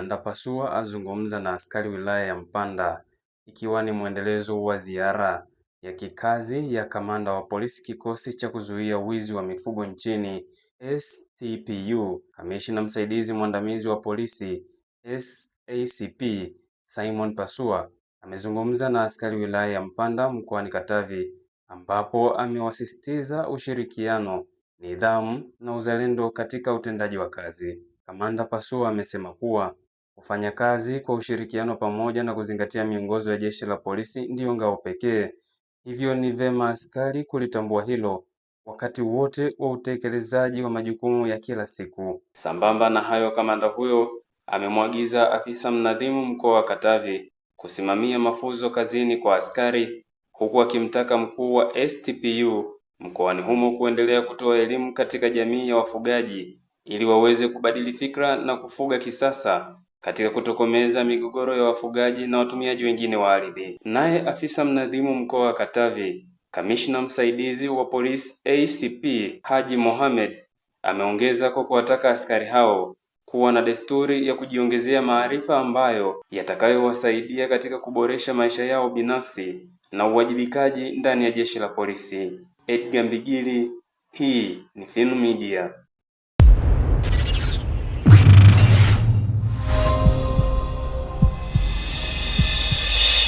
Kamanda Pasua azungumza na askari wilaya ya Mpanda ikiwa ni mwendelezo wa ziara ya kikazi ya kamanda wa polisi kikosi cha kuzuia wizi wa mifugo nchini STPU. Kamishna msaidizi mwandamizi wa polisi SACP Simon Pasua amezungumza na askari wilaya ya Mpanda mkoani Katavi, ambapo amewasisitiza ushirikiano, nidhamu na uzalendo katika utendaji wa kazi. Kamanda Pasua amesema kuwa kufanya kazi kwa ushirikiano pamoja na kuzingatia miongozo ya Jeshi la Polisi ndiyo ngao pekee, hivyo ni vema askari kulitambua hilo wakati wote wa utekelezaji wa majukumu ya kila siku. Sambamba na hayo, kamanda huyo amemwagiza afisa mnadhimu mkoa wa Katavi kusimamia mafunzo kazini kwa askari, huku akimtaka mkuu wa STPU mkoani humo kuendelea kutoa elimu katika jamii ya wafugaji ili waweze kubadili fikra na kufuga kisasa katika kutokomeza migogoro ya wafugaji na watumiaji wengine wa ardhi. Naye afisa mnadhimu mkoa wa Katavi, kamishna msaidizi wa polisi ACP Haji Mohamed ameongeza kwa kuwataka askari hao kuwa na desturi ya kujiongezea maarifa ambayo yatakayowasaidia katika kuboresha maisha yao binafsi na uwajibikaji ndani ya Jeshi la Polisi. Edgar Mbigili, hii ni Finu Media.